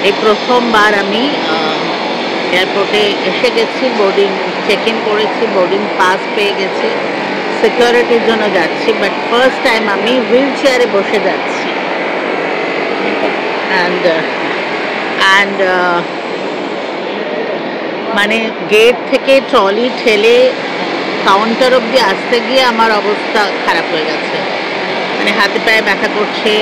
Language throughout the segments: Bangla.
এই প্রথমবার আমি এয়ারপোর্টে এসে গেছি, বোর্ডিং চেক ইন করেছি, বোর্ডিং পাস পেয়ে গেছি, সিকিউরিটির জন্য যাচ্ছি, বাট ফার্স্ট টাইম আমি হুইল চেয়ারে বসে যাচ্ছি। অ্যান্ড মানে গেট থেকে ট্রলি ঠেলে কাউন্টার অবধি আসতে গিয়ে আমার অবস্থা খারাপ হয়ে গেছে, মানে হাতে পায়ে ব্যথা করছে,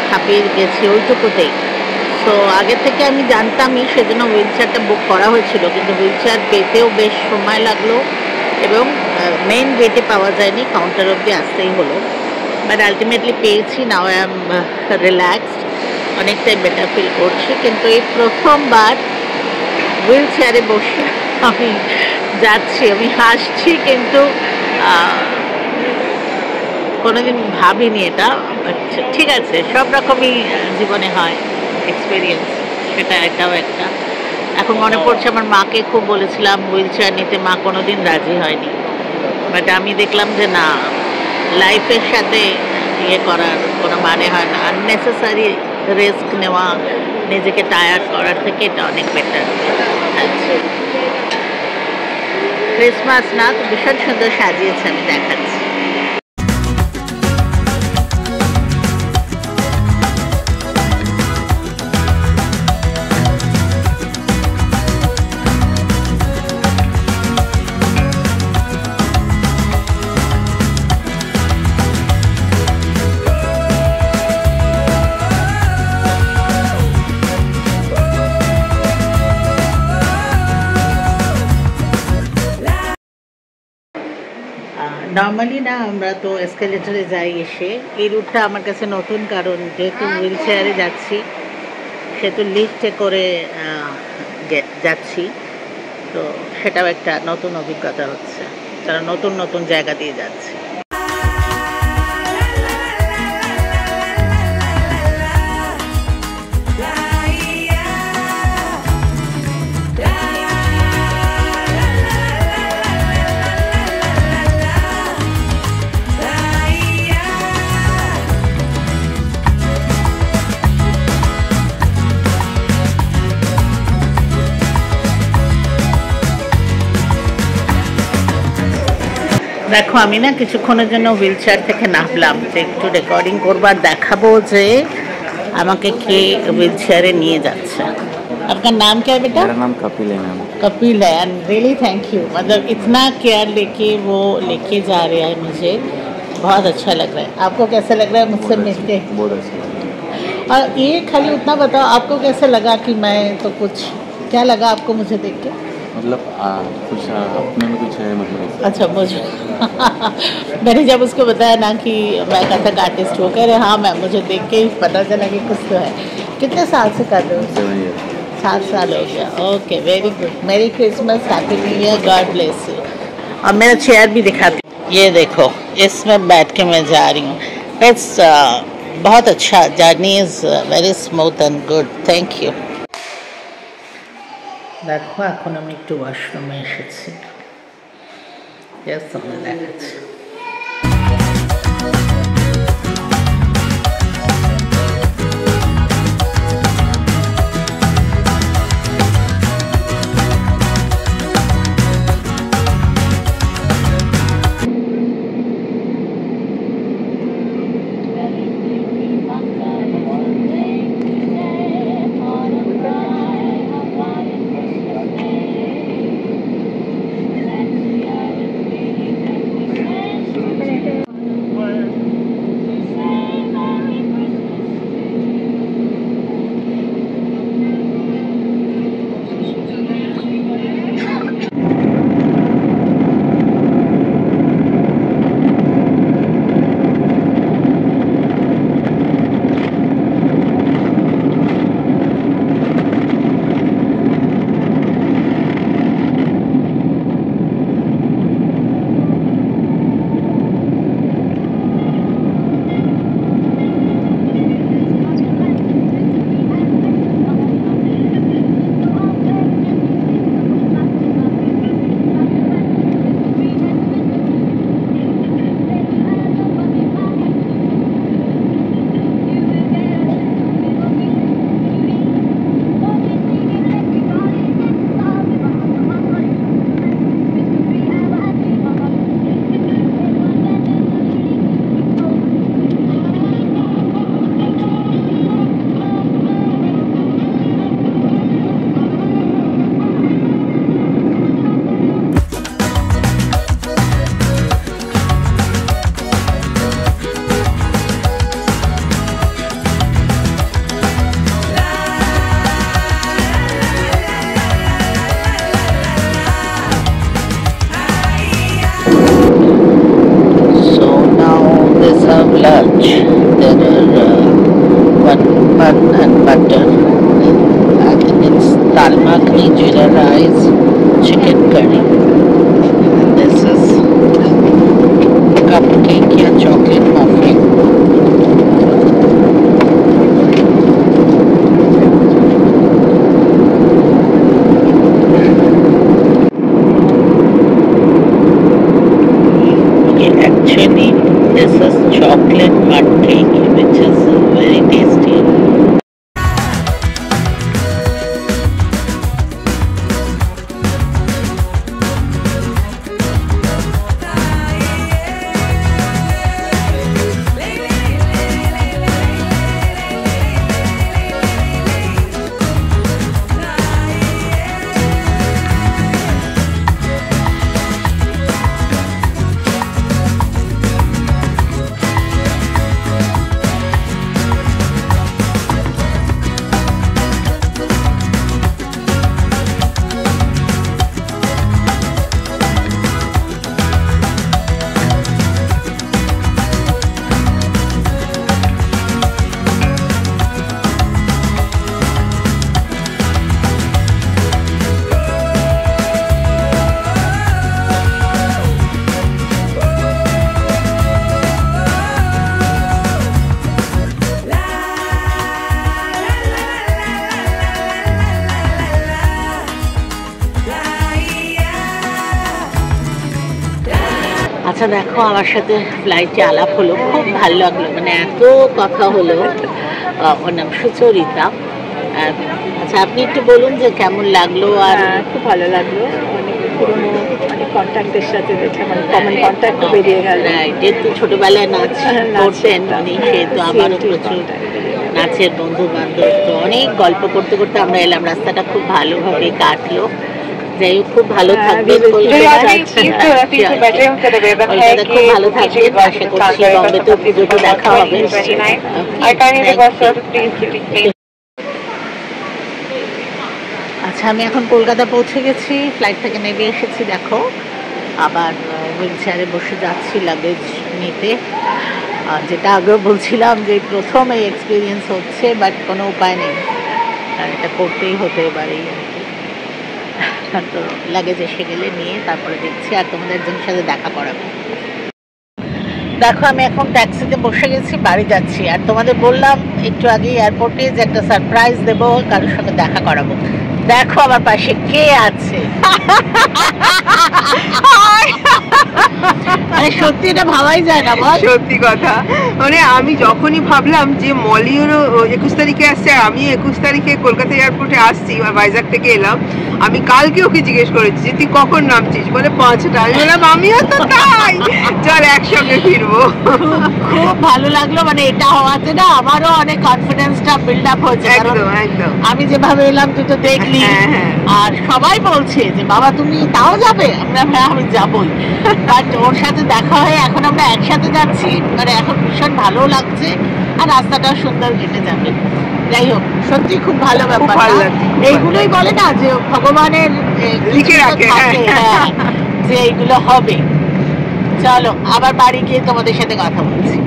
হাঁপিয়ে গেছি ওইটুকুতেই। সো আগে থেকে আমি জানতামই, সেজন্য হুইল চেয়ারটা বুক করা হয়েছিল, কিন্তু হুইল চেয়ার পেতেও বেশ সময় লাগলো এবং মেন গেটে পাওয়া যায়নি, কাউন্টার অবধি আসতেই হলো, বাট আলটিমেটলি পেয়েছি। নাও আই এম রিল্যাক্সড, অনেকটাই বেটার ফিল করছি। কিন্তু এই প্রথমবার হুইল চেয়ারে বসে আমি যাচ্ছি, আমি হাসছি, কিন্তু কোনোদিন ভাবিনি এটা। ঠিক আছে, সব রকমই জীবনে হয় এক্সপিরিয়েন্স, সেটা এটাও একটা। এখন মনে পড়ছে আমার মাকে খুব বলেছিলাম হুইল চেয়ার নিতে, মা কোনোদিন রাজি হয়নি, বাট আমি দেখলাম যে না, লাইফের সাথে ইয়ে করার কোনো মানে হয় না, আননেসেসারি রিস্ক নেওয়া, নিজেকে টায়ার্ড করার থেকে এটা অনেক বেটার। আচ্ছা, ক্রিসমাস না তো ভীষণ সুন্দর সাজিয়েছে, আমি দেখাচ্ছি। নর্মালি না আমরা তো এসকেলেটরে যাই, এসে এই রুটটা আমার কাছে নতুন, কারণ যেহেতু হুইল চেয়ারে যাচ্ছি সেহেতু লিফটে করে যাচ্ছি, তো সেটাও একটা নতুন অভিজ্ঞতা হচ্ছে, কারণ নতুন নতুন জায়গা দিয়ে যাচ্ছি। দেখো, আমি না কিছুক্ষণের জন্য হুইল চেয়ার থেকে নামলাম, যে একটু রেকর্ডিং করবার, দেখাবো যে আমাকে কে হুইল চেয়ারে নিয়ে যাচ্ছে। आपका नाम क्या है बेटा? मेरा नाम कपिल है मैम। कपिल है, एंड रियली थैंक यू, मतलब इतना केयर लेके वो लेके जा रहे हैं, मुझे बहुत अच्छा लग रहा है। आपको कैसा लग रहा है मुझसे मिलके? बहुत अच्छा लगा। और ये खाली उतना बताओ, आपको कैसे लगा कि मैं तो कुछ, क्या लगा आपको मुझे देख के? मतलब कुछ अपने में कुछ है, मतलब अच्छा, मुझे मैंने जब उसको बताया ना कि मैं कथक आर्टिस्ट हूँ, कह रहे हाँ मैम, मुझे देख के ही पता चला कि कुछ तो है। कितने साल से कर रहे हो? 7 years। 7 साल हो गया। Okay, very good. मेरी Christmas, happy new year, God bless you. और मेरा चेयर भी दिखाती हूँ, ये देखो, इसमें बैठ के मैं जा रही हूँ। इट्स बहुत अच्छा, journey is very smooth and good, thank you. দেখো, এখন আমি একটু ওয়াশরুমে এসেছি, জাস্ট আমি দেখাচ্ছি। spice chicken curry. This is cupcake या chocolate muffin. Actually, this is chocolate mud cake, which is very tasty. আচ্ছা দেখো, আমার সাথে ফ্লাইটে আলাপ হলো, খুব ভালো লাগলো, মানে এত কথা হলো। ওর নাম সুচরিতা। আচ্ছা, আপনি একটু বলুন যে কেমন লাগলো। আর খুব ভালো লাগলো, অনেক পুরোনো অনেক কন্ট্যাক্টের সাথে দেখলাম, মানে কমন কন্ট্যাক্ট বেরিয়ে গেল। যেহেতু ছোটবেলায় নাচ করতেন উনি, সেহেতু আমারও প্রচুর নাচের বন্ধু বান্ধব, তো অনেক গল্প করতে করতে আমরা এলাম। রাস্তাটা খুব ভালোভাবে কাটলো। যাই হোক, খুব ভালো থাকবেন, কলকাতা খুব ভালো থাকবেন। আশা করছি বম্বেতে পুজোতে দেখা হবে। আচ্ছা, আমি এখন কলকাতা পৌঁছে গেছি, ফ্লাইট থেকে নেমে এসেছি। দেখো, আবার হুইল চেয়ারে বসে যাচ্ছি লাগেজ নিতে। যেটা আগেও বলছিলাম যে প্রথম এই এক্সপিরিয়েন্স হচ্ছে, বাট কোনো উপায় নেই, আর এটা করতেই হতে এবারেই আর কি। তো লাগেজ এসে গেলে নিয়ে তারপরে দেখছি, আর তোমাদের একজনের সাথে দেখা করাবো। দেখো, আমি এখন ট্যাক্সিতে বসে গেছি, বাড়ি যাচ্ছি। আর তোমাদের বললাম একটু আগে এয়ারপোর্টে যে একটা সারপ্রাইজ দেবো, কারোর সঙ্গে দেখা করাবো। দেখো আমার পাশে কে আছে। মানে সত্যি এটা ভাবাই যায় না, বল। সত্যি কথা, মানে আমি যখনই ভাবলাম যে মলিওরও 21 তারিখে আসছে, আমি 21 তারিখে কলকাতা এয়ারপোর্টে আসছি, ভাইজাগ থেকে এলাম, আমি কালকে ওকে জিজ্ঞেস করেছি যে তুই কখন নামছিস, বলে 5টা। আমি বললাম আমিও তো তাই, চল একসঙ্গে ফিরবো। খুব ভালো লাগলো, মানে এটা হওয়াতে না আমারও অনেক কনফিডেন্সটা বিল্ড আপ হয়েছে। একদম একদম, আমি যেভাবে এলাম তুই তো দেখলি, আর সবাই বলছে যে বাবা তুমি তাও যাবে। আমরা আমি যাবই, বাট ওর সাথে দেখা হয়ে এখন আমরা একসাথে যাচ্ছি, মানে এখন ভীষণ ভালো লাগছে, আর রাস্তাটাও সুন্দর কেটে যাবে। যাই হোক, সত্যি খুব ভালো ব্যাপার। এইগুলোই বলে না যে ভগবানের লিখে রাখে যে এইগুলো হবে। চলো আবার বাড়ি গিয়ে তোমাদের সাথে কথা বলছি।